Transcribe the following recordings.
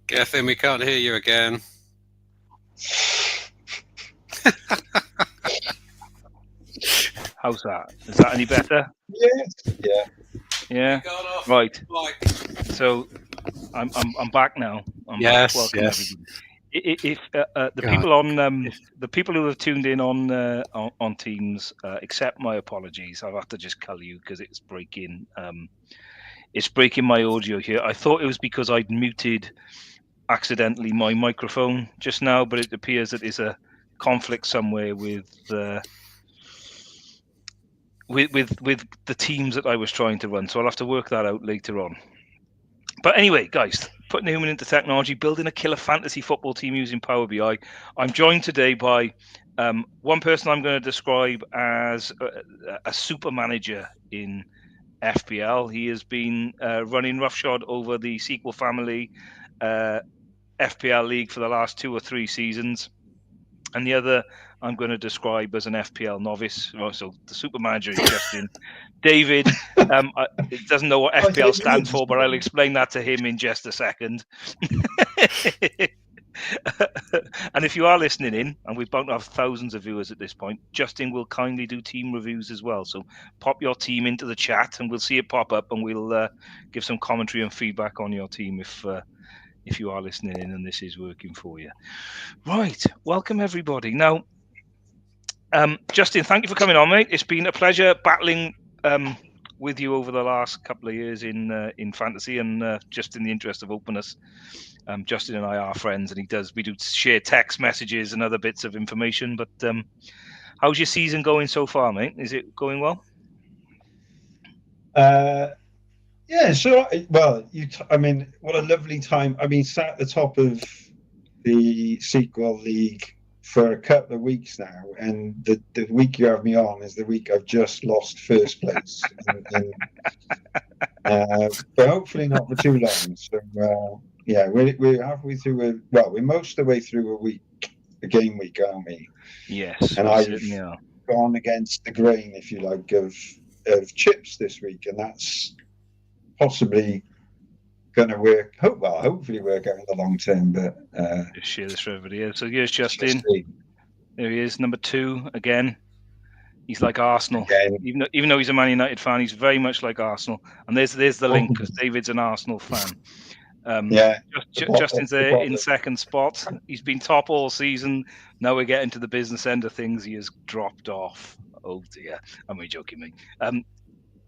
Gethin, we can't hear you again. How's that? Is that any better? Yes. Yeah. Right. So I'm back now. I'm back. Welcome everybody. If the people on the people who have tuned in on Teams, accept my apologies. I've had to just cull you because it's breaking my audio here. I thought it was because I'd muted accidentally my microphone just now, but it appears that there's a conflict somewhere with the teams that I was trying to run. So I'll have to work that out later on. But anyway, guys, putting human into technology, building a killer fantasy football team using Power BI. I'm joined today by one person I'm going to describe as a super manager in FPL. He has been running roughshod over the SQL family FPL league for the last 2 or 3 seasons. And the other I'm going to describe as an FPL novice. So the super manager is Justin. David doesn't know what FPL stands for, but I'll explain that to him in just a second. And if you are listening in, and we're about to have thousands of viewers at this point, Justin will kindly do team reviews as well. So pop your team into the chat, and we'll see it pop up, and we'll give some commentary and feedback on your team if you are listening in and this is working for you. Right, welcome everybody. Now, Justin, thank you for coming on, mate. It's been a pleasure battling with you over the last couple of years in fantasy, and just in the interest of openness, Justin and I are friends, and we do share text messages and other bits of information. But how's your season going so far, mate? Is it going well? Yeah, sure. Well, I mean, what a lovely time. I mean, sat at the top of the SQL League for a couple of weeks now, and the week you have me on is the week I've just lost first place. But hopefully not for too long. So, yeah, we're halfway through. We're most of the way through a game week, aren't we? Yes. And I've gone against the grain, if you like, of chips this week, and that's possibly going to work. Hopefully work out in the long term. But just share this for everybody. So here's Justin. There he is, number 2 again. He's like Arsenal. Again. Even though he's a Man United fan, he's very much like Arsenal. And there's the link, because David's an Arsenal fan. Justin's there in second spot. He's been top all season. Now we're getting to the business end of things. He has dropped off. Oh dear. I'm only joking, mate.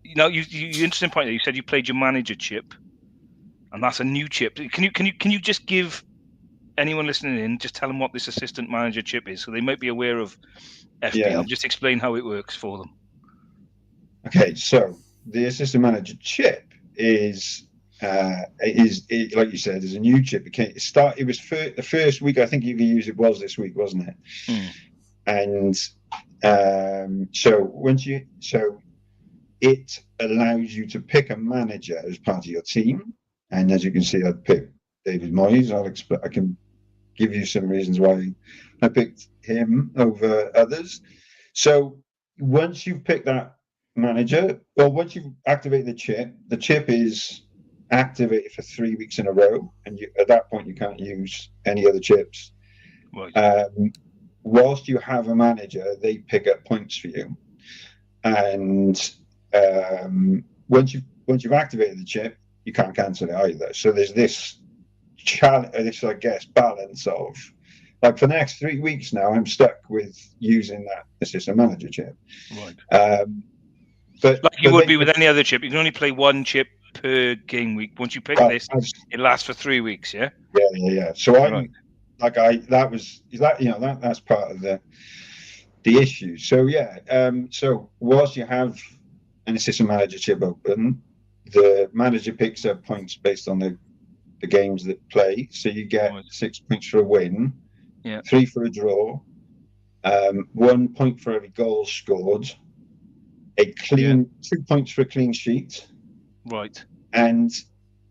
You interesting point there. You said you played your manager chip, and that's a new chip. Can you just give anyone listening in, just tell them what this assistant manager chip is, so they might be aware of FPL. Yeah. Just explain how it works for them. Okay, so the assistant manager chip is like you said, is a new chip. It was for the first week. I think you can use it was this week, wasn't it? And so it allows you to pick a manager as part of your team. And as you can see, I picked David Moyes. I can give you some reasons why I picked him over others. So once you've picked that manager, or once you've activated the chip is activated for 3 weeks in a row, and at that point you can't use any other chips. Right. Whilst you have a manager, they pick up points for you, and once you've activated the chip, you can't cancel it either. So there's this challenge, I guess, balance of, like, for the next 3 weeks now, I'm stuck with using that assistant manager chip. Right. But like you would be with any other chip, you can only play one chip per game week. Once you pick this, it lasts for 3 weeks. Yeah. Yeah. So that's part of the issue. So yeah. So whilst you have an assistant manager chip open, the manager picks up points based on the games that play. So you get 6 points for a win, 3 for a draw, 1 point for every goal scored, 2 points for a clean sheet. Right. And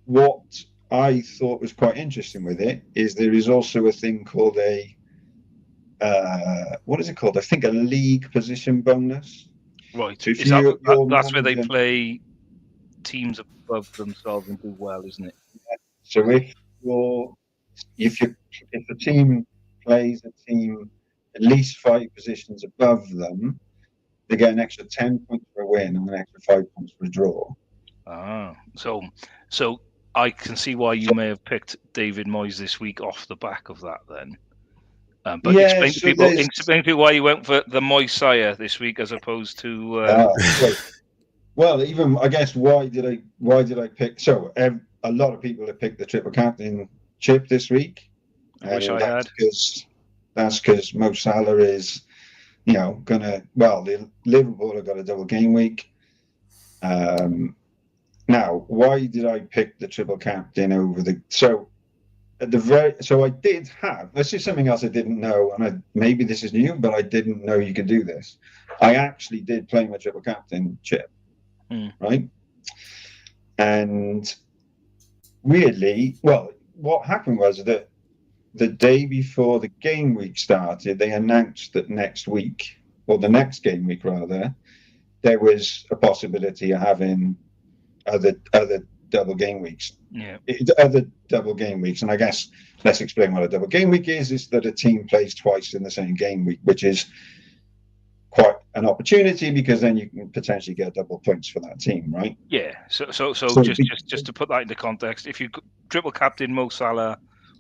what I thought was quite interesting with it is there is also a thing called what is it called? I think a league position bonus. Right. So that's where they play teams above themselves and do well, isn't it? So if your if the team plays a team at least 5 positions above them, they get an extra 10 points for a win and an extra 5 points for a draw. So I can see why you may have picked David Moyes this week off the back of that then. But explain to people why you went for the Moyes sire this week as opposed to. Well, even I guess why did I pick? So a lot of people have picked the triple captain chip this week. I wish I had. That's because Mo Salah is, Liverpool have got a double game week. Now, why did I pick the triple captain over the? So I did have. This is something else I didn't know, and maybe this is new, but I didn't know you could do this. I actually did play my triple captain chip, right? And weirdly, what happened was that the day before the game week started, they announced that next week, or the next game week rather, there was a possibility of having other double game weeks. Yeah. Other double game weeks. And I guess let's explain what a double game week is that a team plays twice in the same game week, which is quite an opportunity because then you can potentially get double points for that team, right? Yeah. So just to put that into context, if you triple captain Mo Salah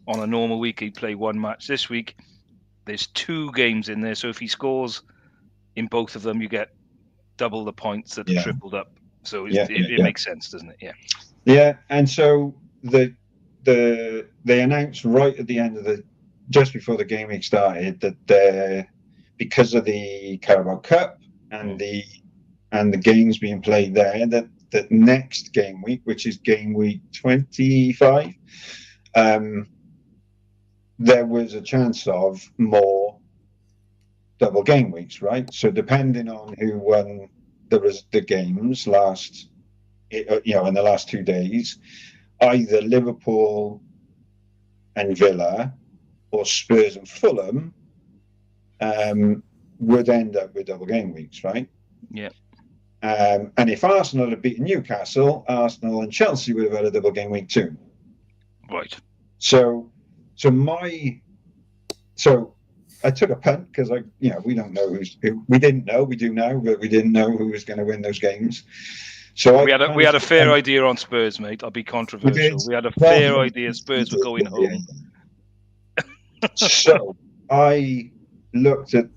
on a normal week, he'd play one match. This week, there's 2 games in there. So if he scores in both of them, you get double the points that are tripled up. So it makes sense, doesn't it? Yeah. Yeah, and so they announced right at the end of just before the game week started that because of the Carabao Cup and the games being played there, that next game week, which is game week 25, there was a chance of more double game weeks, right? So depending on who won the games in the last 2 days, either Liverpool and Villa or Spurs and Fulham would end up with double game weeks, right? Yeah. And if Arsenal had beaten Newcastle, Arsenal and Chelsea would have had a double game week too. Right. So I took a punt because we don't know we didn't know. We do now, but we didn't know who was going to win those games. So we had a fair idea on Spurs, mate. I'll be controversial. We had a fair idea Spurs were going home. Yeah. So I looked at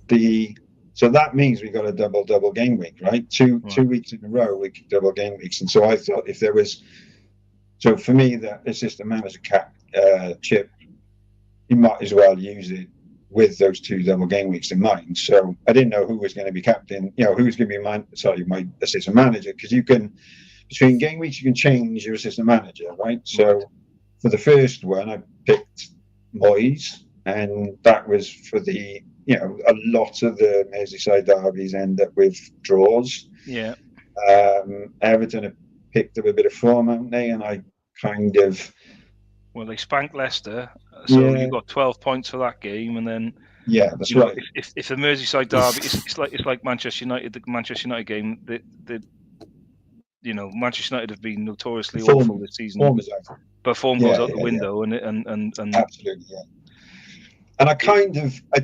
so that means we got a double game week, right? Two weeks in a row we could double game weeks, and so I thought if there was, so for me the assistant manager chip, you might as well use it with those 2 double game weeks in mind. So I didn't know who was going to be captain, who was going to be my assistant manager, because you can, between game weeks, you can change your assistant manager, right? So for the first one, I picked Moyes, and that was for a lot of the Merseyside derbies end up with draws. Yeah. Everton have picked up a bit of form, haven't they? And I kind of... Well, they spanked Leicester, so you got 12 points for that game, and then that's right. If the Merseyside derby, it's like Manchester United, the Manchester United game. Manchester United have been notoriously awful this season, but form goes out the window, and absolutely, yeah. And I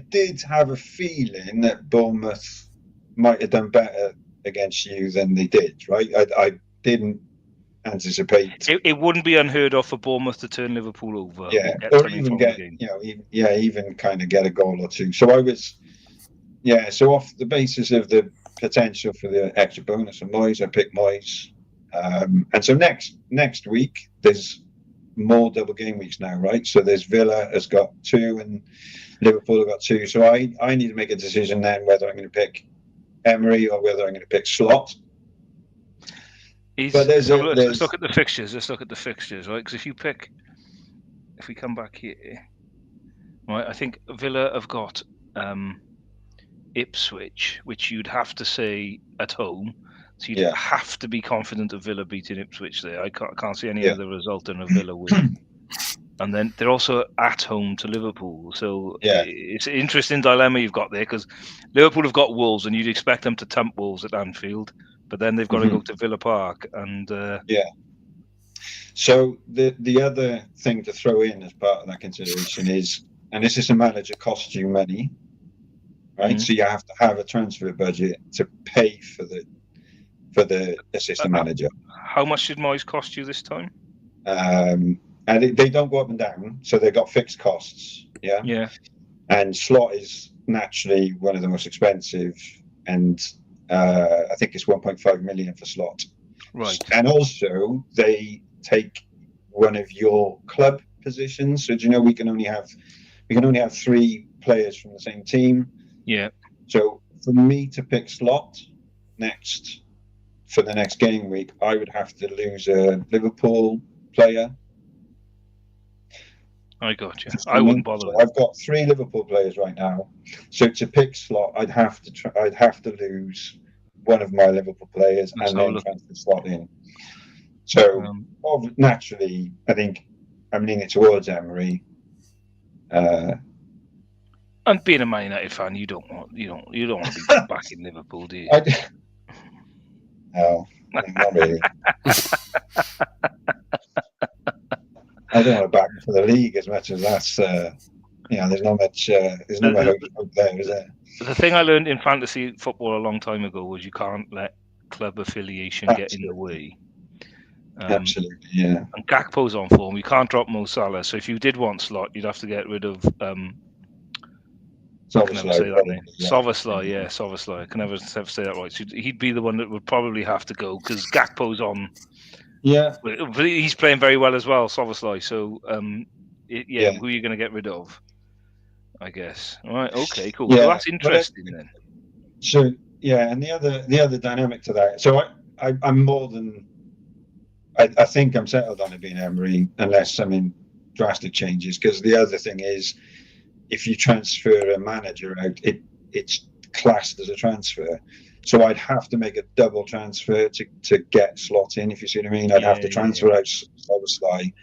did have a feeling that Bournemouth might have done better against you than they did, right? I didn't anticipate. It wouldn't be unheard of for Bournemouth to turn Liverpool over. Or even get, even kind of get a goal or 2. So I was, so off the basis of the potential for the extra bonus from Moyes, I picked Moyes. And so next week, there's more double game weeks now, right? So there's Villa has got 2 and Liverpool have got 2. So I need to make a decision then whether I'm going to pick Emery or whether I'm going to pick Slot. Let's look at the fixtures. Right? Because if we come back here, right, I think Villa have got Ipswich, which you'd have to say at home. So you'd have to be confident of Villa beating Ipswich there. I can't see any other result than a Villa win. And then they're also at home to Liverpool. So it's an interesting dilemma you've got there, because Liverpool have got Wolves, and you'd expect them to thump Wolves at Anfield. But then they've got to go to Villa Park, and So the other thing to throw in as part of that consideration is, an assistant manager costs you money, right? So you have to have a transfer budget to pay for the assistant manager. How much did Moyes cost you this time? And they don't go up and down, so they've got fixed costs. Yeah. Yeah. And Slot is naturally one of the most expensive, and I think it's 1.5 million for Slot. Right. And also they take one of your club positions. So do you know we can only have 3 players from the same team. Yeah. So for me to pick Slot for the next game week, I would have to lose a Liverpool player. I got you. I wouldn't bother. So I've got 3 Liverpool players right now. So to pick Slot, I'd have to lose one of my Liverpool players and then transfer Slot in. So naturally, I think I'm leaning towards Emery. And being a Man United fan, you don't want to be back in Liverpool, do you? No, not really. I don't want to back for the league as much as that's. There's not much. There's not much hope there, is there? The thing I learned in fantasy football a long time ago was you can't let club affiliation get in the way. Absolutely, yeah. And Gakpo's on form. You can't drop Mo Salah. So if you did want Slot, you'd have to get rid of. Sovaslai, yeah, Sovaslai. I can never say that right. So he'd be the one that would probably have to go because Gakpo's on. Yeah, but he's playing very well as well, Sovaslai. So, who are you going to get rid of? I guess. All right. Okay. Cool. Yeah, so that's interesting then. So and the other dynamic to that. So I'm more than. I think I'm settled on it being Emery unless something drastic changes. Because the other thing is, if you transfer a manager out, it's classed as a transfer. So I'd have to make a double transfer to get Slot in, if you see what I mean. I'd have to transfer out Soboslai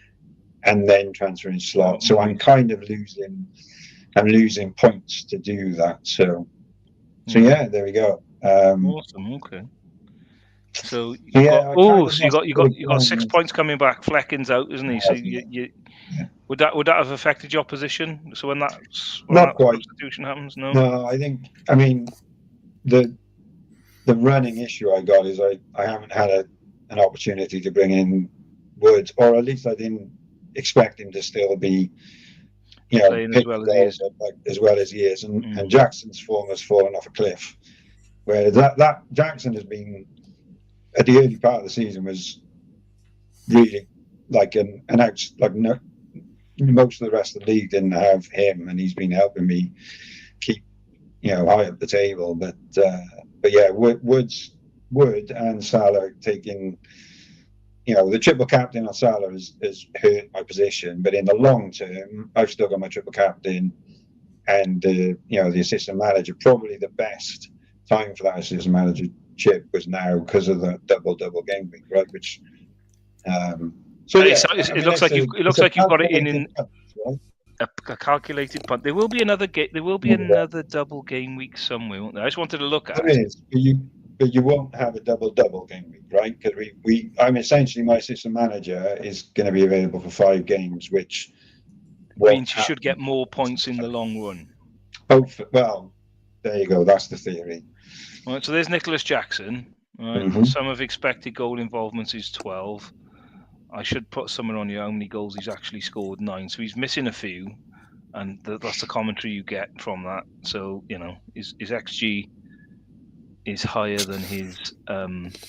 and then transfer in Slot. So I'm kind of losing points to do that. So yeah, there we go. Awesome. Okay. So you got 6 points coming back. Flecken's out, isn't he? So you would that have affected your position? So when that substitution happens, no. I mean the running issue I got is I haven't had an opportunity to bring in Woods, or at least I didn't expect him to still be playing as well as he is, and Jackson's form has fallen off a cliff. Whereas that Jackson has been, at the early part of the season, was really like an out. Like most of the rest of the league didn't have him, and he's been helping me keep high up the table. But yeah, Wood and Salah taking, the triple captain on Salah has hurt my position. But in the long term, I've still got my triple captain, and the assistant manager. Probably the best time for that assistant manager chip was now because of the double game week, right? Which it looks like you've got it in a calculated punt. There will be another another double game week somewhere, won't there? I just wanted to look at it. But you won't have a double game week, right? Because I'm essentially, my assistant manager is going to be available for 5 games, which means you should get more points in the long run. Well, there you go. That's the theory. All right, so there's Nicholas Jackson. Right? Mm-hmm. Some of expected goal involvements is 12. I should put somewhere on you how many goals he's actually scored. 9. So he's missing a few, and that's the commentary you get from that. So his XG is higher than his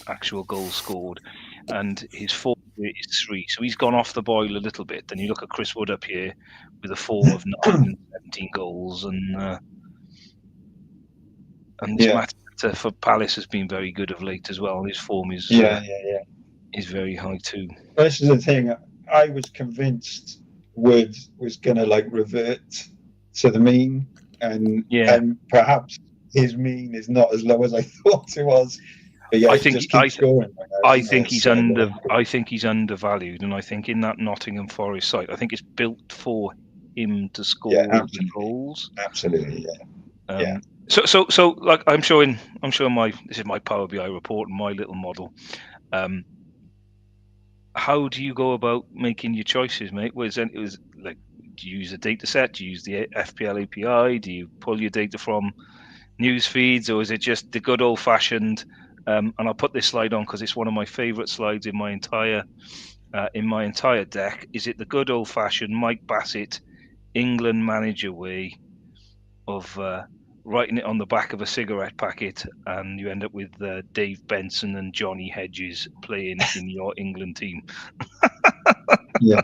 actual goals scored, and his form is 3. So he's gone off the boil a little bit. Then you look at Chris Wood up here with a form of 9 and 17 goals, and this matter for Palace has been very good of late as well. His form is is very high too. This is the thing. I was convinced Wood was going to revert to the mean, and perhaps his mean is not as low as I thought it was. But yeah, I think he's undervalued, and I think in that Nottingham Forest site, I think it's built for him to score goals. Absolutely, yeah. So like I'm showing this is my Power BI report and my little model. how do you go about making your choices, mate? It was like, do you use a data set? Do you use the FPL API? Do you pull your data from news feeds, or is it just the good old fashioned? And I'll put this slide on because it's one of my favourite slides in my entire deck. Is it the good old fashioned Mike Bassett England manager way of writing it on the back of a cigarette packet, and you end up with Dave Benson and Johnny Hedges playing in your England team? Yeah.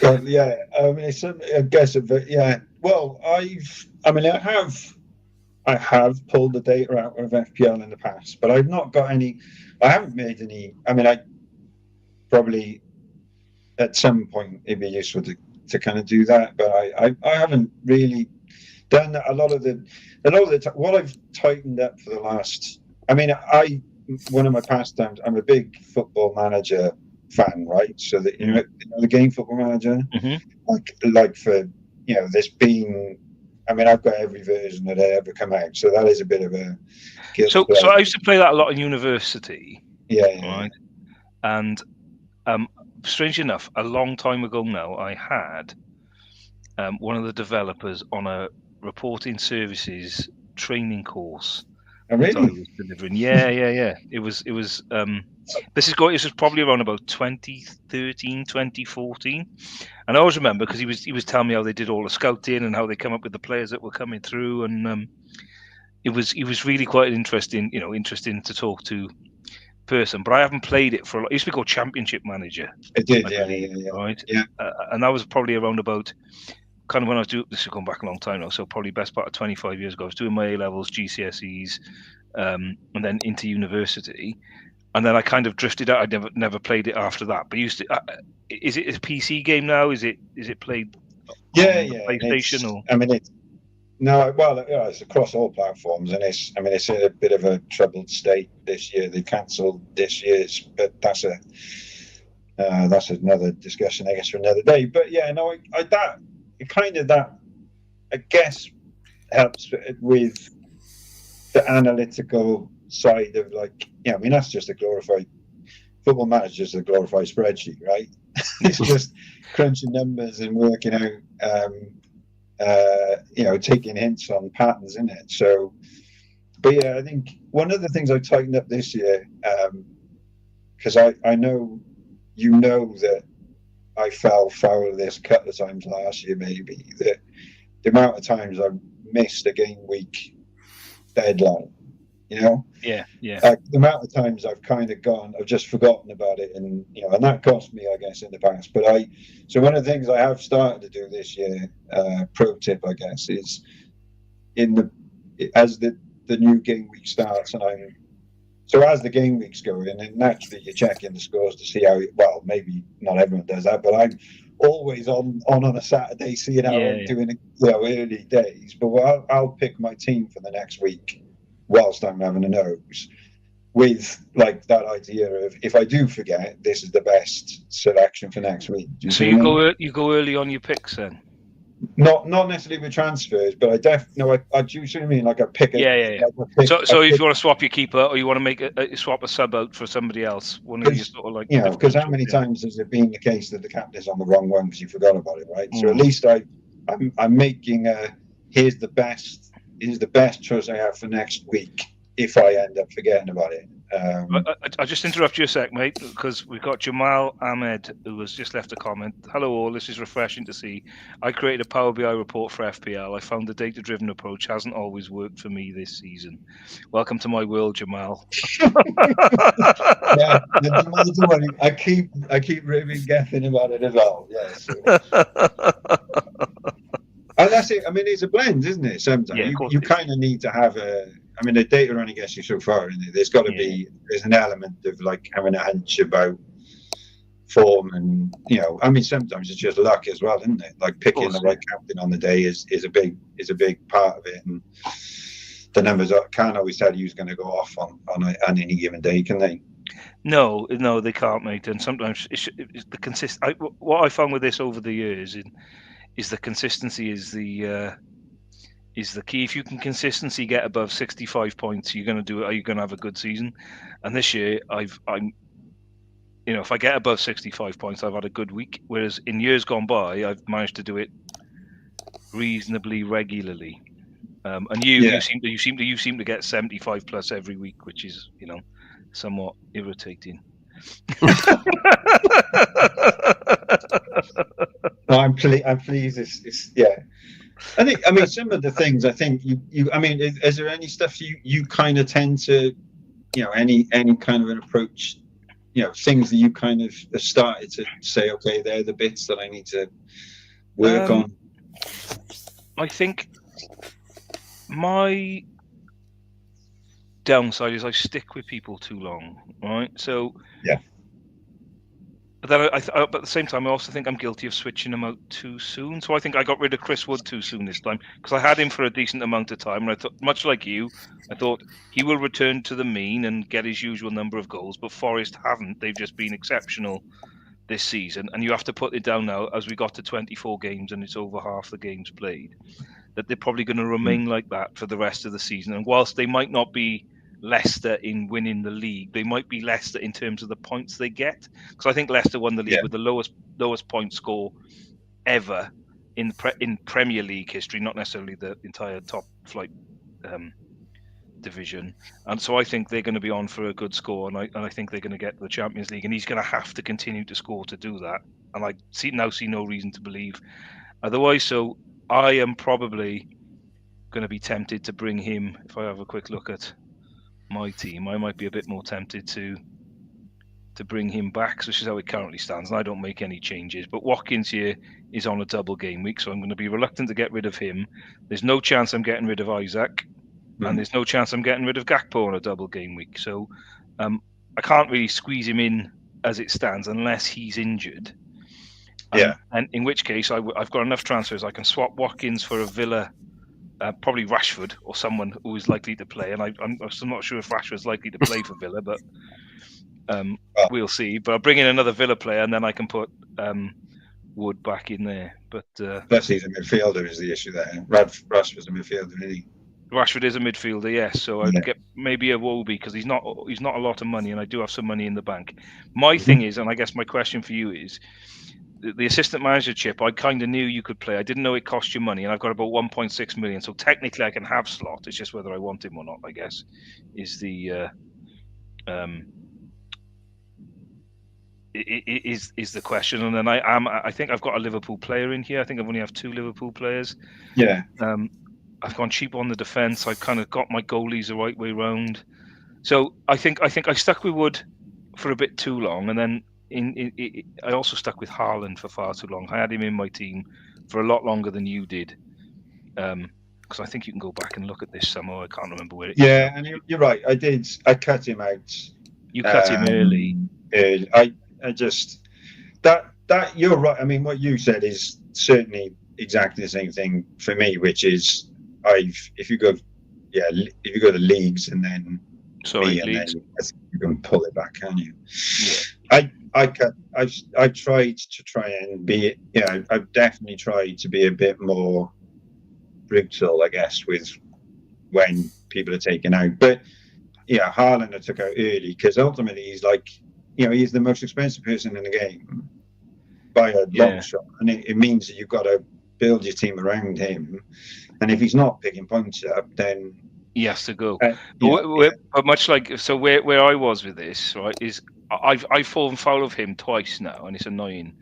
Well, yeah. I mean, I guess yeah. Well, I have pulled the data out of FPL in the past, but I've not got any. I haven't made any. I mean, I probably at some point it'd be useful to kind of do that, but I haven't really done that. A lot of the what I've tightened up for the last. I mean, one of my pastimes. I'm a big Football Manager fan, right? So that you know the game Football Manager, like for there's been. I mean, I've got every version that ever come out, so that is a bit of a guilt. So I used to play that a lot in university. Yeah. Right. And strange enough, a long time ago now, I had one of the developers on a reporting services training course. Oh, really? That I was delivering. Yeah. It was. This was probably around about 2013, 2014, and I always remember because he was telling me how they did all the scouting and how they come up with the players that were coming through, and it was really quite interesting to talk to person. But I haven't played it for a lot. It used to be called Championship Manager. It did, yeah. Right. Yeah. And that was probably around about kind of when I was doing this is going back a long time now, so probably best part of 25 years ago. I was doing my A levels, GCSEs, and then into university, and then I kind of drifted out. I never played it after that. But used to. Is it a PC game now? Is it played? Yeah. PlayStation or? I mean, it's across all platforms, and it's in a bit of a troubled state this year. They cancelled this year's, but that's another discussion, I guess, for another day. But yeah, no, that I guess helps with the analytical side of that's just a glorified Football Manager, just a glorified spreadsheet, right? It's just crunching numbers and working out, taking hints on patterns in it. So, but yeah, I think one of the things I tightened up this year, because I know that I fell foul of this a couple of times last year, maybe, that the amount of times I've missed a game week deadline, Yeah. The amount of times I've kind of I've just forgotten about it, and that cost me, I guess, in the past. But so one of the things I have started to do this year, pro tip, I guess, is as the new game week starts, and as the game week's going, and naturally you're checking the scores to see how. Well, maybe not everyone does that, but I'm always on a Saturday, seeing how I'm doing it, early days. But I'll pick my team for the next week whilst I'm having a nose, with that idea of, if I do forget, this is the best selection for next week. So you go early on your picks then? Not necessarily with transfers, but I do see what I mean. Like I pick a So if you want to swap your keeper, or you want to make swap a sub out for somebody else, one of you sort of like because how many times has it been the case that the captain's on the wrong one because you forgot about it, right? So at least I'm making here's the best choice I have for next week if I end up forgetting about it. I just interrupt you a sec, mate, because we've got Jamal Ahmed who has just left a comment. Hello all, this is refreshing to see. I created a Power BI report for FPL. I found the data-driven approach hasn't always worked for me this season. Welcome to my world, Jamal. Yeah, don't worry. I keep really guessing about it as well. Yes. And that's it. I mean, it's a blend, isn't it? Sometimes you kind of need to have the data only gets you so far, isn't it? There's got to be, there's an element of having a hunch about form, and sometimes it's just luck as well, isn't it? Like picking the right captain on the day is a big part of it, and the numbers can't always tell you who's going to go off on any given day, can they? No, they can't, mate. And sometimes it's the what I found with this over the years is the consistency is the key. If you can consistently get above 65 points, you're going to do it. Are you going to have a good season? And this year, if I get above 65 points, I've had a good week. Whereas in years gone by, I've managed to do it reasonably regularly. And you seem to get 75 plus every week, which is somewhat irritating. I'm pleased. It's yeah. I mean, some of the things I think you. I mean, is there any stuff you kind of tend to, any kind of an approach, things that you kind of have started to say, okay, they're the bits that I need to work on. I think my downside is I stick with people too long, right? So yeah. But then but at the same time, I also think I'm guilty of switching him out too soon. So I think I got rid of Chris Wood too soon this time because I had him for a decent amount of time. And I thought, much like you, I thought he will return to the mean and get his usual number of goals. But Forest haven't. They've just been exceptional this season. And you have to put it down now as we got to 24 games and it's over half the games played, that they're probably going to remain like that for the rest of the season. And whilst they might not be Leicester in winning the league, they might be Leicester in terms of the points they get, because I think Leicester won the league with the lowest point score ever in Premier League history, not necessarily the entire top flight division. And so I think they're going to be on for a good score, and I think they're going to get the Champions League, and he's going to have to continue to score to do that, and I see no reason to believe otherwise. So I am probably going to be tempted to bring him. If I have a quick look at my team, I might be a bit more tempted to bring him back. So this is how it currently stands, and I don't make any changes. But Watkins here is on a double game week, so I'm going to be reluctant to get rid of him. There's no chance I'm getting rid of Isaac, and there's no chance I'm getting rid of Gakpo on a double game week. So I can't really squeeze him in as it stands unless he's injured. And in which case I've got enough transfers. I can swap Watkins for a Villa. Probably Rashford or someone who is likely to play, and I'm still not sure if Rashford's likely to play for Villa, but we'll see. But I'll bring in another Villa player, and then I can put Wood back in there. But plus, he's a midfielder is the issue there. Rashford's a midfielder, isn't he? Rashford is a midfielder, yes. So I'd get maybe a Wobie because he's not a lot of money, and I do have some money in the bank. My thing is, and I guess my question for you is, the assistant manager chip, I kind of knew you could play. I didn't know it cost you money, and I've got about 1.6 million. So technically, I can have slot. It's just whether I want him or not, I guess, is the is the question. And then I think I've got a Liverpool player in here. I think I've only have 2 Liverpool players. Yeah. I've gone cheap on the defence. I've kind of got my goalies the right way round. So I think I stuck with Wood for a bit too long, and then. I also stuck with Haaland for far too long. I had him in my team for a lot longer than you did, because I think you can go back and look at this somehow. I can't remember where it is. Yeah, and you're right. I did. I cut him out. You cut him early. I just that you're right. I mean, what you said is certainly exactly the same thing for me, which is if you go to leagues and then leagues. Then you can pull it back, can you? Yeah. I've tried and be, I've definitely tried to be a bit more brutal, I guess, with when people are taken out. But Haaland I took out early because ultimately he's like, he's the most expensive person in the game by a long shot, and it means that you've got to build your team around him. And if he's not picking points up, then he has to go. But much like where I was with this, right, is I've fallen foul of him twice now, and it's annoying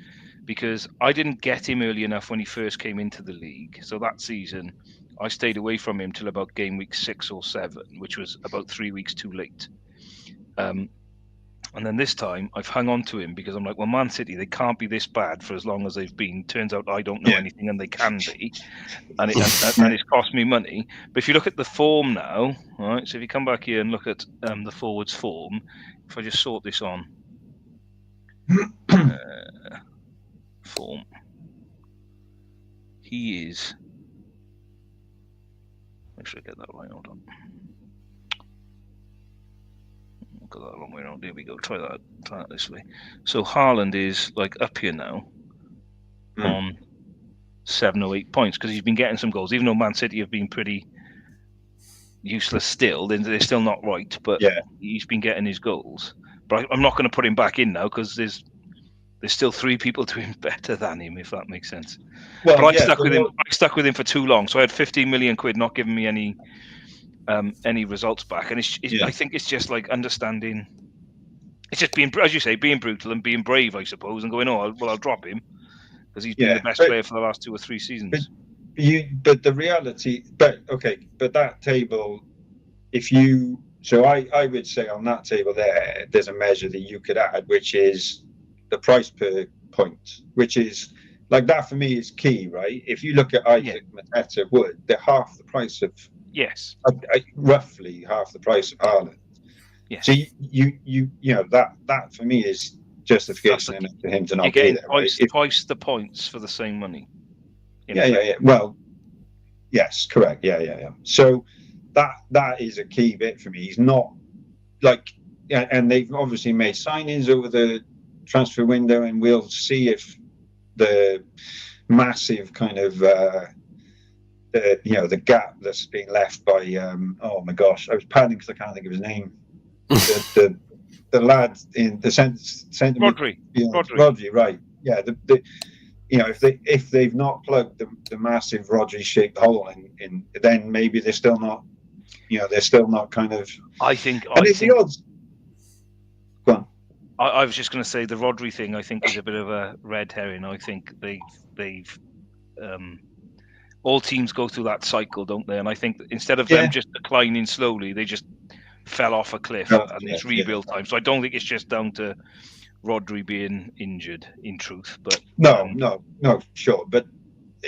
because I didn't get him early enough when he first came into the league. So that season, I stayed away from him till about game week 6 or 7, which was about 3 weeks too late. And then this time, I've hung on to him because I'm like, well, Man City, they can't be this bad for as long as they've been. Turns out I don't know anything, and they can be. And it's cost me money. But if you look at the form now, right, so if you come back here and look at the forwards form, if I just sort this on. Form. He is... Make sure I get that right. Hold on. Got that long way around. Here we go. Try that this way. So Haaland is like up here now on 7 or 8 points because he's been getting some goals. Even though Man City have been pretty useless still, they're still not right. But he's been getting his goals. But I'm not going to put him back in now because there's still 3 people doing better than him, if that makes sense. Well, but I yeah, stuck with him. I stuck with him for too long, so I had 15 million quid not giving me any results back, and I think it's just like understanding. It's just being, as you say, being brutal and being brave, I suppose, and going, oh, well, I'll drop him because he's been the best player for the last 2 or 3 seasons. But the reality, but that table, I would say on that table there's a measure that you could add, which is the price per point, which is like that for me is key, right? If you look at Isaac, Mateta, Wood, they're half the price of roughly half the price of Haaland. Yeah. So you know that for me is justification enough for him to not be there. Twice the points for the same money. Yeah. Well, yes, correct. Yeah. So that is a key bit for me. He's not like, and they've obviously made signings over the transfer window, and we'll see if the massive kind of the gap that's been left by oh my gosh, I was padding because I can't think of his name. The lad in the centre, Rodri, right? Yeah, if they've not plugged the massive Rodri-shaped hole in, then maybe they're still not, kind of. I think the odds. Go on. I was just going to say the Rodri thing. I think is a bit of a red herring. I think they've all teams go through that cycle, don't they? And I think instead of them just declining slowly, they just fell off a cliff and it's rebuild time. So I don't think it's just down to Rodri being injured, in truth. But no, sure. But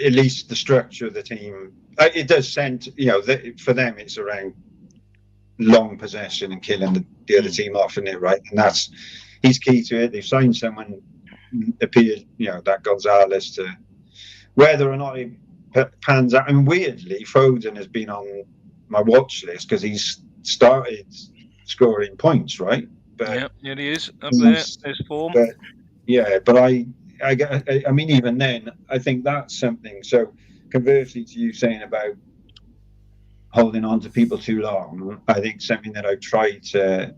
at least the structure of the team, it does send. For them, it's around long possession and killing the other team off, isn't it? Right, and he's key to it. They've signed someone. Appears, that Gonzalez to whether or not he pans out. And weirdly, Foden has been on my watch list because he's started scoring points, right? But yeah, he is up there. There's form. But I mean, even then, I think that's something. So, conversely to you saying about holding on to people too long, I think something that I've tried to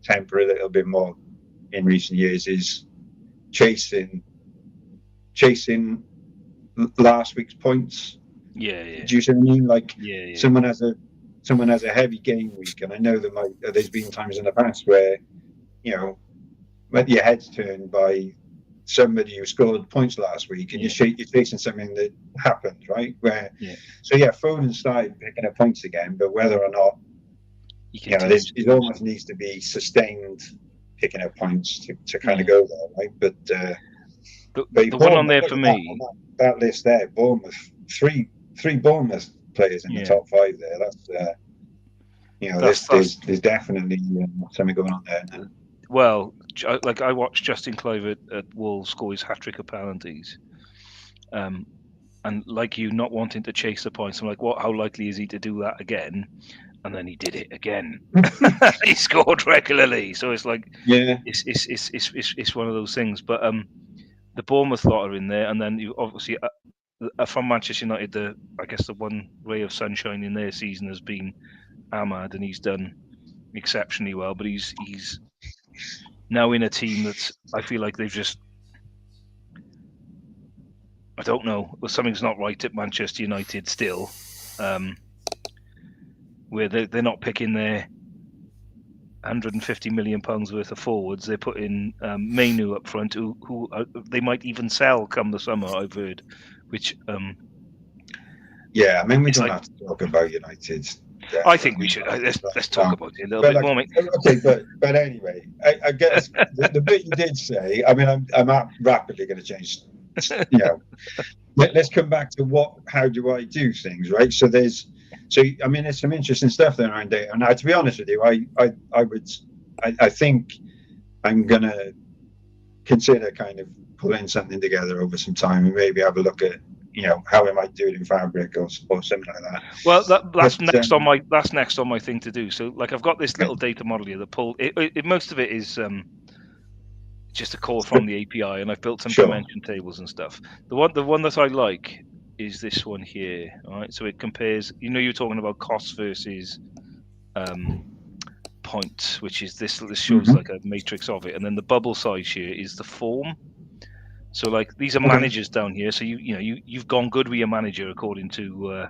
temper a little bit more in recent years is chasing last week's points. Yeah. Do you see what I mean? Like, someone has a heavy game week, and I know that there's been times in the past where, when your head's turned by somebody who scored points last week, and you're chasing something that happened, right? Foden started picking up points again, but whether or not, it almost needs to be sustained picking up points to kind of go there, right? But the one on there for me, that list there, Bournemouth, three Bournemouth players in the top 5 there. That's there's definitely something going on there. Well, like I watched Justin Kluivert at Wolves score his hat-trick of penalties, and like you, not wanting to chase the points, I'm like, how likely is he to do that again? And then he did it again. He scored regularly, so it's like, it's one of those things. But the Bournemouth lot are in there, and then you obviously from Manchester United, I guess the one ray of sunshine in their season has been Ahmad, and he's done exceptionally well. But he's now in a team that's, I feel like they've just, I don't know, well, something's not right at Manchester United still, where they're not picking their £150 million worth of forwards. They're putting Mainu up front, who they might even sell come the summer, I've heard. Which we don't have to talk about United. I think we should. Let's talk about it a little bit more. Okay, but anyway, I guess the bit you did say. I mean, I'm rapidly going to change. Let's come back to how do I do things, right? So there's some interesting stuff there around data. Now, to be honest with you, I think I'm going to consider kind of pulling something together over some time and maybe have a look at how we might do it in Fabric or something like that. Well, that's next on my thing to do. So like I've got this little data model here that pull it most of it is just a call from the API, and I've built some dimension tables and stuff. The one that I like is this one here. All right, so it compares, you're talking about cost versus points, which is this shows like a matrix of it, and then the bubble size here is the form. So like these are managers down here. So you've gone good with your manager according to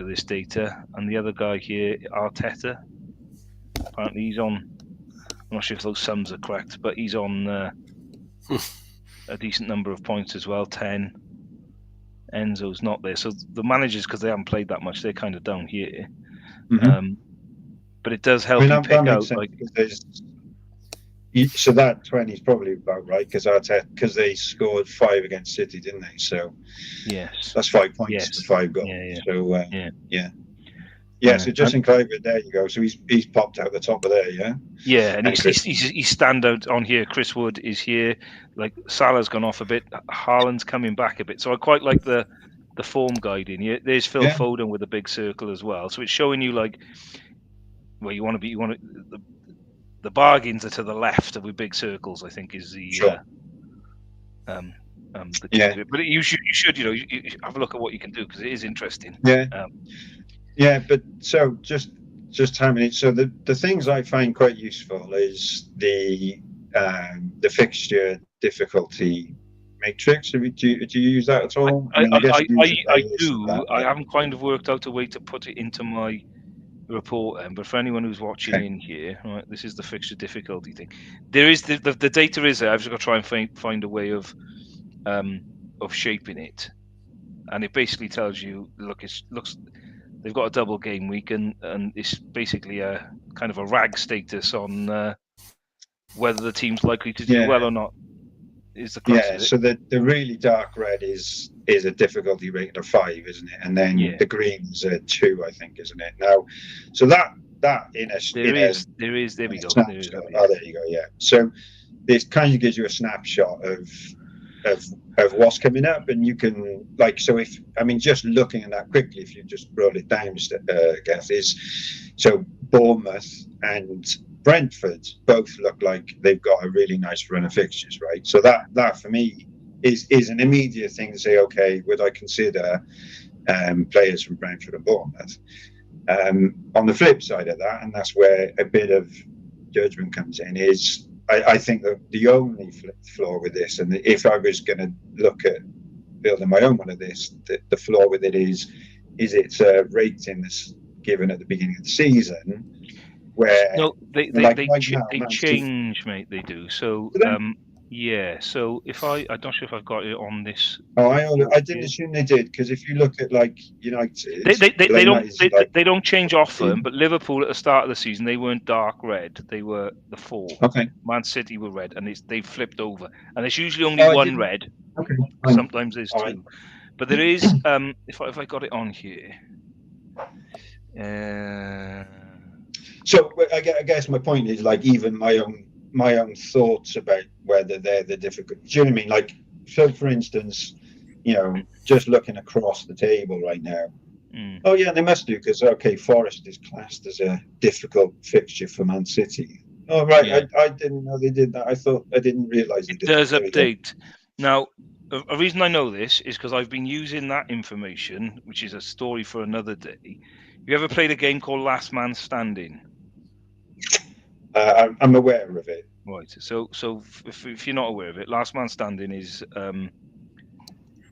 this data, and the other guy here, Arteta, apparently he's on. I'm not sure if those sums are correct, but he's on a decent number of points as well. 10. Enzo's not there, so the managers, because they haven't played that much, they're kind of down here. But it does help you pick out like. So that 20 is probably about right because they scored 5 against City, didn't they? So yes, that's 5 points to 5 goals. So Justin Kluivert, there you go. So he's popped out the top of there, yeah. Yeah, and he's stand out on here. Chris Wood is here. Like Salah's gone off a bit. Haaland's coming back a bit. So I quite like the form guiding. Yeah, there's Phil Foden with a big circle as well. So it's showing you like where you want to be. The bargains are to the left with big circles, I think, is the the key to it. But you should you have a look at what you can do, because it is interesting. But so just how many? So the things I find quite useful is the fixture difficulty matrix. Do you use that at all? I do. I haven't kind of worked out a way to put it into my report, but for anyone who's watching in here, right, this is the fixture difficulty thing. There is the data is there. I've just got to try and find a way of shaping it, and it basically tells you, look, they've got a double game week, and it's basically a kind of a rag status on whether the team's likely to do well or not. Is the crux of it. So the really dark red is a difficulty rating of 5, isn't it? And then the green is a 2, I think, isn't it? Now, so that in a there is there we go. There you go. Yeah. So this kind of gives you a snapshot of what's coming up, and you can just looking at that quickly, if you just roll it down, Gath, is so Bournemouth and Brentford both look like they've got a really nice run of fixtures, right? So that for me is an immediate thing to say, okay, would I consider players from Brentford and Bournemouth? On the flip side of that, and that's where a bit of judgment comes in, is I think that the only flaw with this, and if I was going to look at building my own one of this, the flaw with it is it's a rating that's given at the beginning of the season. Where they change, mate. They do. So So if I'm not sure if I've got it on this. I didn't assume they did, because if you look at like United, they don't change often. But Liverpool at the start of the season, they weren't dark red. They were the 4. Okay. Man City were red, and they flipped over. And there's usually only one red. Okay. Sometimes there's 2. But there is. If I got it on here. So I guess my point is, like, even my own thoughts about whether they're the difficult. Do you know what I mean? Like, so for instance, just looking across the table right now. Oh yeah, they must do, because Forest is classed as a difficult fixture for Man City. Oh right, yeah. I didn't know they did that. I didn't realise it. Does update now. A reason I know this is because I've been using that information, which is a story for another day. You ever played a game called Last Man Standing? I'm aware of it. Right. So if you're not aware of it, Last Man Standing is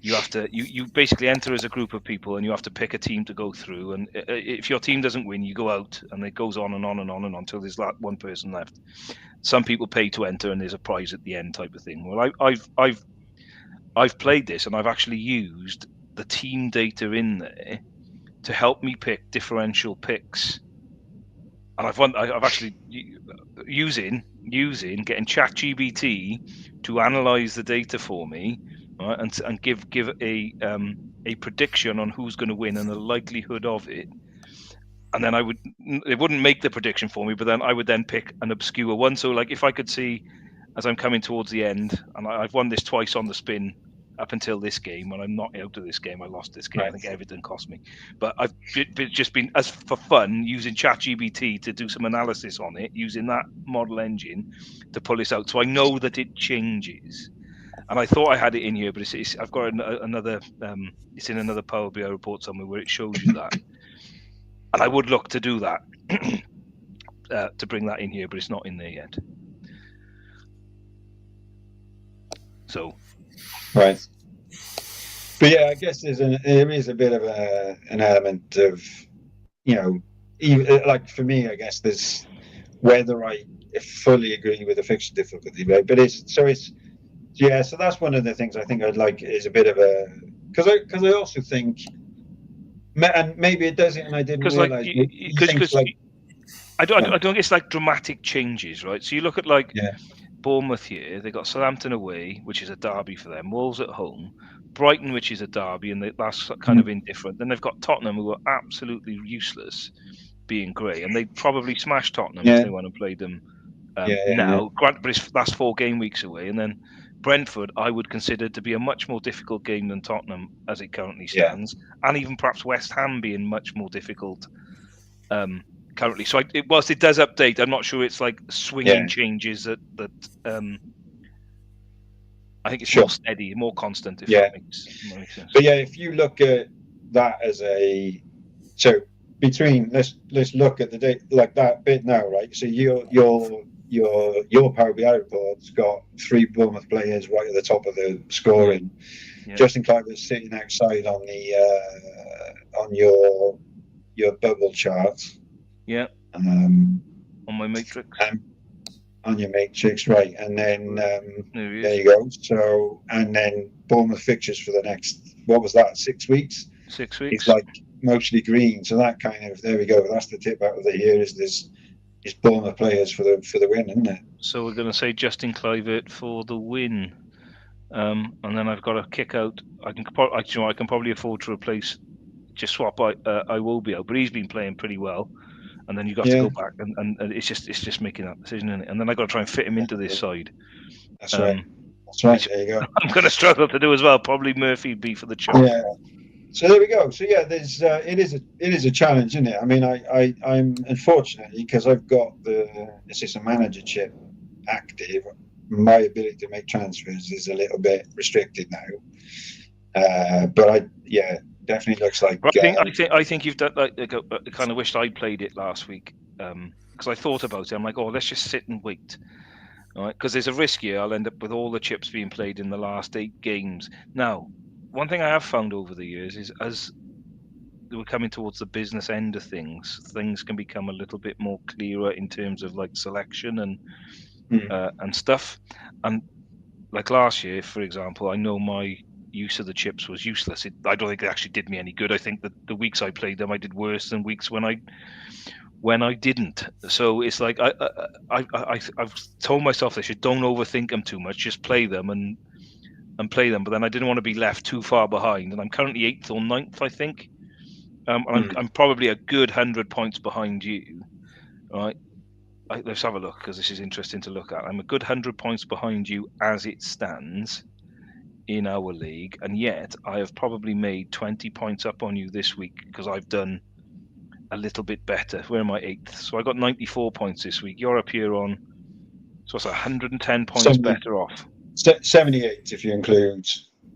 you have to you basically enter as a group of people, and you have to pick a team to go through. And if your team doesn't win, you go out, and it goes on and on and on and on until there's like one person left. Some people pay to enter, and there's a prize at the end, type of thing. Well, I've played this, and I've actually used the team data in there to help me pick differential picks, and I've actually using getting ChatGPT to analyze the data for me, right, and give a prediction on who's going to win and the likelihood of it, and then it wouldn't make the prediction for me, but then I would then pick an obscure one. So like if I could see as I'm coming towards the end, and I've won this twice on the spin up until this game, and I'm not out of this game. I lost this game. Right. I think everything cost me. But I've just been, as for fun, using ChatGPT to do some analysis on it, using that model engine to pull this out. So I know that it changes. And I thought I had it in here, but I've got another. It's in another Power BI report somewhere where it shows you that. And I would look to do that. to bring that in here, but it's not in there yet. So, right. But yeah, I guess there is a bit of an element of, even, like for me, I guess there's whether I fully agree with the fixture difficulty, right? But so that's one of the things I think I'd like is a bit of a because I also think, and maybe it does it, and I didn't realize because I don't think it's like dramatic changes, right? So you look at Bournemouth here, they got Southampton away, which is a derby for them. Wolves at home, Brighton, which is a derby, and that's kind of indifferent. Then they've got Tottenham, who are absolutely useless, being grey, and they'd probably smash Tottenham if they went and played them now. Granted, but that's 4 game weeks away, and then Brentford, I would consider to be a much more difficult game than Tottenham as it currently stands, and even perhaps West Ham being much more difficult currently. So whilst it does update, I'm not sure it's like swinging changes that I think it's more steady, more constant. If that makes sense. But if you look at that as let's look at the date like that bit now, right? So your Power BI report's got 3 Bournemouth players right at the top of the scoring. Yeah. Justin Kluivert's sitting outside on the on your bubble chart. Yeah. On my matrix. On your matrix, right? And then there you go. So, and then Bournemouth fixtures for the next, what was that? 6 weeks. 6 weeks. It's like mostly green. So that kind of, there we go. That's the tip out of the year. Is Bournemouth players for the win, isn't it? So we're going to say Justin Kluivert for the win, and then I've got to kick out. I can probably afford to replace. Just swap. I will be out, but he's been playing pretty well. And then you got to go back, and it's just making that decision, isn't it? And then I got to try and fit him into this side. That's right. That's right. There you go. I'm going to struggle to do as well. Probably Murphy be for the chop. Yeah. So there we go. So there's it is a challenge, isn't it? I mean, I'm unfortunately, because I've got the assistant manager chip active, my ability to make transfers is a little bit restricted now. But definitely looks like. I think you've done. I kind of wished I played it last week because I thought about it. I'm like, let's just sit and wait, all right? Because there's a risk here. I'll end up with all the chips being played in the last 8 games. Now, one thing I have found over the years is as we're coming towards the business end of things can become a little bit more clearer in terms of like selection and stuff. And like last year, for example, I know my use of the chips was useless. I don't think it actually did me any good. I think that the weeks I played them, I did worse than weeks when I didn't. So it's like I've told myself I don't overthink them too much. Just play them and play them. But then I didn't want to be left too far behind. And I'm currently 8th or 9th, I think. I'm probably a good 100 points behind you. All right. Let's have a look because this is interesting to look at. I'm a good 100 points behind you as it stands in our league, and yet I have probably made 20 points up on you this week because I've done a little bit better. Where am I? 8th. So I got 94 points this week. You're up here on, so it's 110 points better off. 78 if you include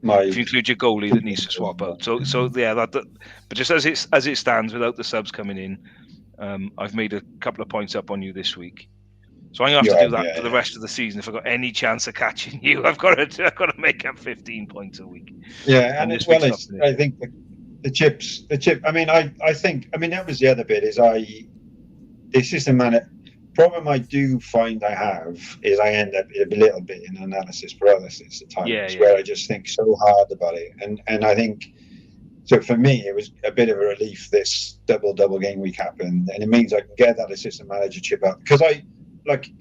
your goalie that needs to swap out. So that. But just as it stands, without the subs coming in, I've made a couple of points up on you this week. So I'm going to have to do that for the rest of the season. If I've got any chance of catching you, I've got to make up 15 points a week. Yeah, and as well as I think the chip. I mean, I think that was the other bit. Is the system problem I do find I have is I end up a little bit in analysis paralysis at times where I just think so hard about it, and I think. So for me, it was a bit of a relief this double game week happened, and it means I can get that assistant manager chip out because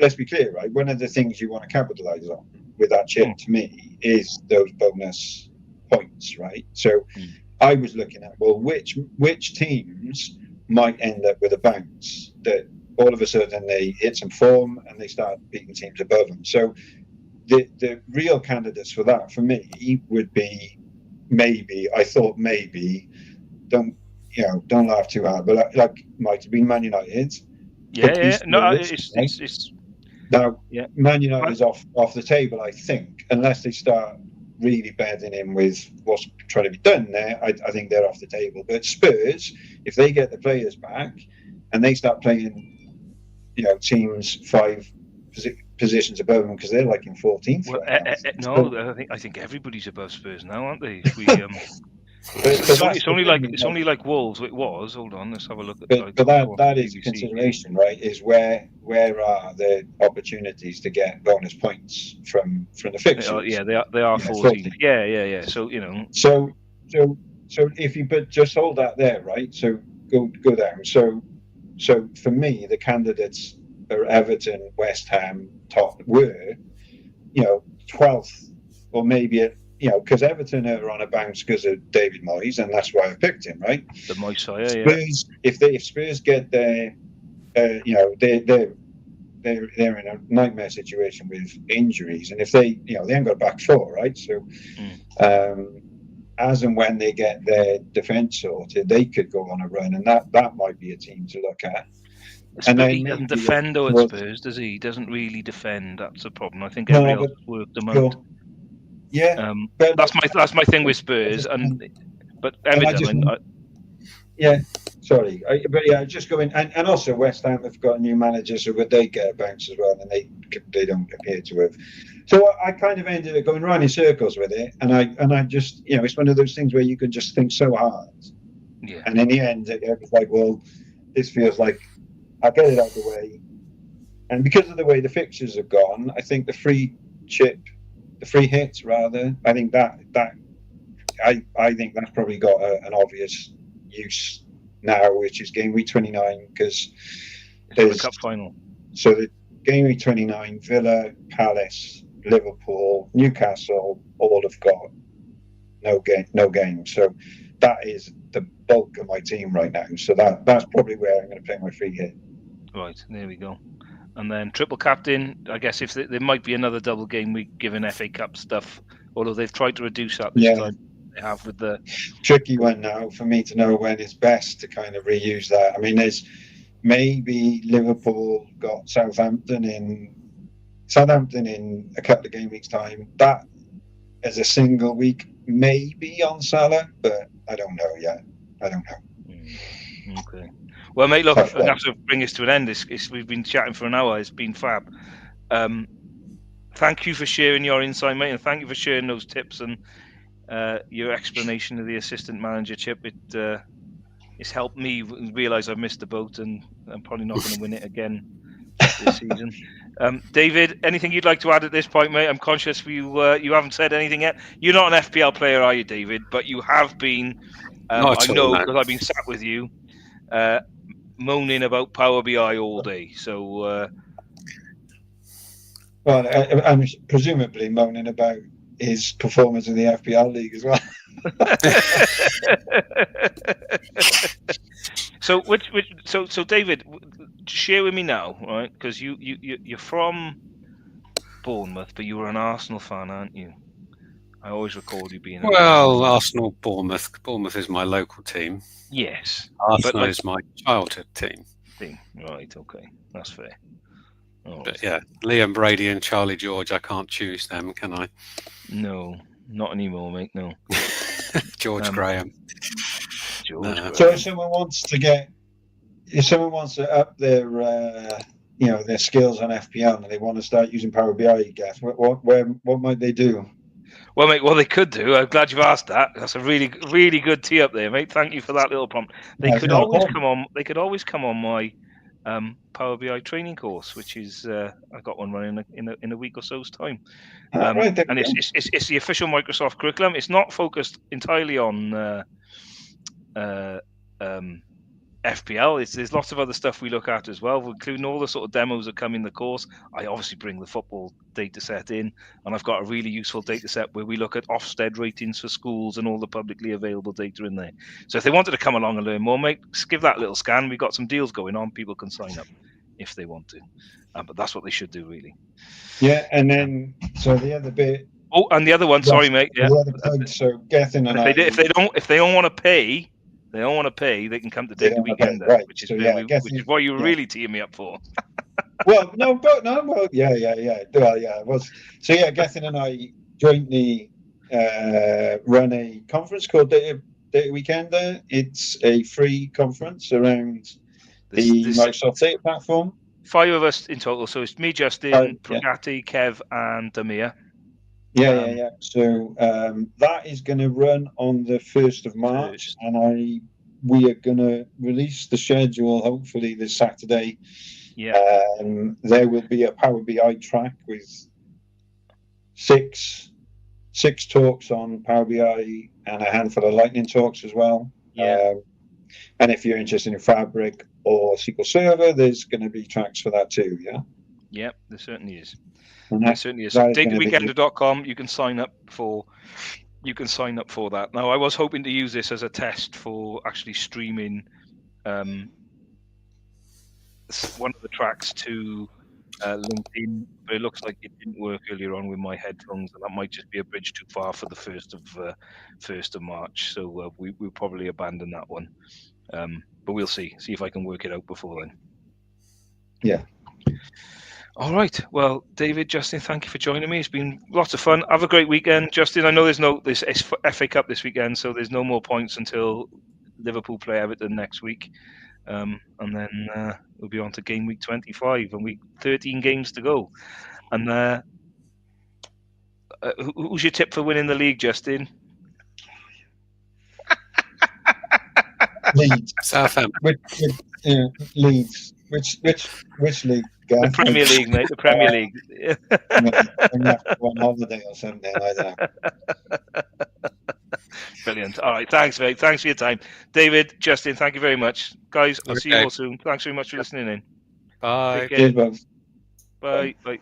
let's be clear, right? One of the things you want to capitalize on with that chip to me is those bonus points, right? So I was looking at, which teams might end up with a bounce that all of a sudden they hit some form and they start beating teams above them. So the real candidates for that for me would be don't laugh too hard, but might have been Man United. Man United is off the table, I think, unless they start really bedding in with what's trying to be done there. I think they're off the table. But Spurs, if they get the players back and they start playing teams 5 positions above them because they're like in 14th Well, right now. no, I think everybody's above Spurs now, aren't they? If we, But it's only like Wolves. It was. Hold on, let's have a look at. But that is a consideration, right? Is where are the opportunities to get bonus points from the fixtures? Yeah, they are 14. Yeah. So So if you just hold that there, right? So go down. So for me, the candidates are Everton, West Ham, were 12th, or maybe because Everton are on a bounce because of David Moyes, and that's why I picked him, right? The Moyes, Spurs, yeah. if Spurs get their, they're in a nightmare situation with injuries, and if they ain't got a back four, right? So, as and when they get their defence sorted, they could go on a run, and that might be a team to look at. And then he doesn't defend though at Spurs, does he? He doesn't really defend. That's the problem. I think everybody else has worked them out. Yeah, that's my thing with Spurs, but Everton. Sorry, just going and also West Ham have got a new manager, so would they get a bounce as well? And they don't appear to have. So I kind of ended up going round in circles with it, and I just it's one of those things where you can just think so hard, and in the end it was like, well, this feels like I'll get it out of the way, and because of the way the fixtures have gone, I think the free hits rather. I think that I think that's probably got an obvious use now, which is game week 29, because there's the cup final. So the game week 29, Villa, Palace, Liverpool, Newcastle, all have got no game. So that is the bulk of my team right now. So that's probably where I'm going to play my free hit. Right, there we go. And then triple captain, I guess if there might be another double game week given FA Cup stuff, although they've tried to reduce that this time. They have with the tricky one now for me to know when it's best to kind of reuse that. I mean, there's maybe Liverpool got Southampton in a couple of game weeks time. That as a single week, maybe on Salah, but I don't know yet. I don't know. Okay. Well, mate, look, I have to bring this to an end. We've been chatting for an hour. It's been fab. Thank you for sharing your insight, mate, and thank you for sharing those tips and your explanation of the assistant manager chip. It's helped me realise I've missed the boat and I'm probably not going to win it again this season. David, anything you'd like to add at this point, mate? I'm conscious you haven't said anything yet. You're not an FPL player, are you, David? But you have been. I know because I've been sat with you moaning about Power BI all day. So, well, I'm presumably moaning about his performance in the FPL league as well. So David, share with me now, right? Because you're from Bournemouth, but you were an Arsenal fan, aren't you? I always recall you being. Arsenal, Bournemouth. Bournemouth is my local team. Yes, Arsenal is my childhood team. Right. Okay, that's fair. But yeah, Liam Brady and Charlie George, I can't choose them, can I? No, not anymore, mate. No. George Graham. So if someone wants to up their their skills on FPL and they want to start using Power BI, guess what might they do? Well, mate, what they could do, I'm glad you've asked that. That's a really, really good tee up there, mate. Thank you for that little prompt. They could always come on my Power BI training course, which is I've got one running in a week or so's time. Right, and it's the official Microsoft curriculum. It's not focused entirely on FPL. There's lots of other stuff we look at as well, including all the sort of demos that come in the course. I obviously bring the football data set in, and I've got a really useful data set where we look at Ofsted ratings for schools and all the publicly available data in there. So if they wanted to come along and learn more, mate, just give that a little scan. We've got some deals going on. People can sign up if they want to, but that's what they should do, really. Yeah, and then so the other bit. Oh, and the other one, sorry, mate. Yeah. The other plug, so Gethin and if they don't want to pay. They can come to Take the Weekend, right. which is what you were really teeing me up for. Well, yeah. Well, yeah, it was. So yeah, Gethin and I jointly run a conference called Data Weekender. It's a free conference around the Microsoft Data Platform. 5 of us in total. So it's me, Justin, Pragati, Kev, and Damir. Yeah. So that is going to run on the 1st of March, and we are going to release the schedule hopefully this Saturday. Yeah. There will be a Power BI track with six talks on Power BI and a handful of lightning talks as well. Yeah. And if you're interested in Fabric or SQL Server, there's going to be tracks for that too. Yeah. Yeah, there certainly is. There certainly is. DataWeekender.com. You can sign up for. You can sign up for that. Now, I was hoping to use this as a test for actually streaming one of the tracks to LinkedIn, but it looks like it didn't work earlier on with my headphones, and that might just be a bridge too far for the 1st of March. So we'll probably abandon that one. But we'll see if I can work it out before then. Yeah. All right. Well, David, Justin, thank you for joining me. It's been lots of fun. Have a great weekend, Justin. I know there's this FA Cup this weekend, so there's no more points until Liverpool play Everton next week, and then we'll be on to game week 25, and 13 games to go. And who's your tip for winning the league, Justin? Leeds. Southampton. Leeds. Which league? The Premier League, mate. The Premier League. I'm going to have to go on holiday or something. I don't know. Brilliant. All right. Thanks, mate. Thanks for your time. David, Justin, thank you very much. Guys, I'll see you all soon. Thanks very much for listening in. Bye. Take care. Cheers, Bye. Bye.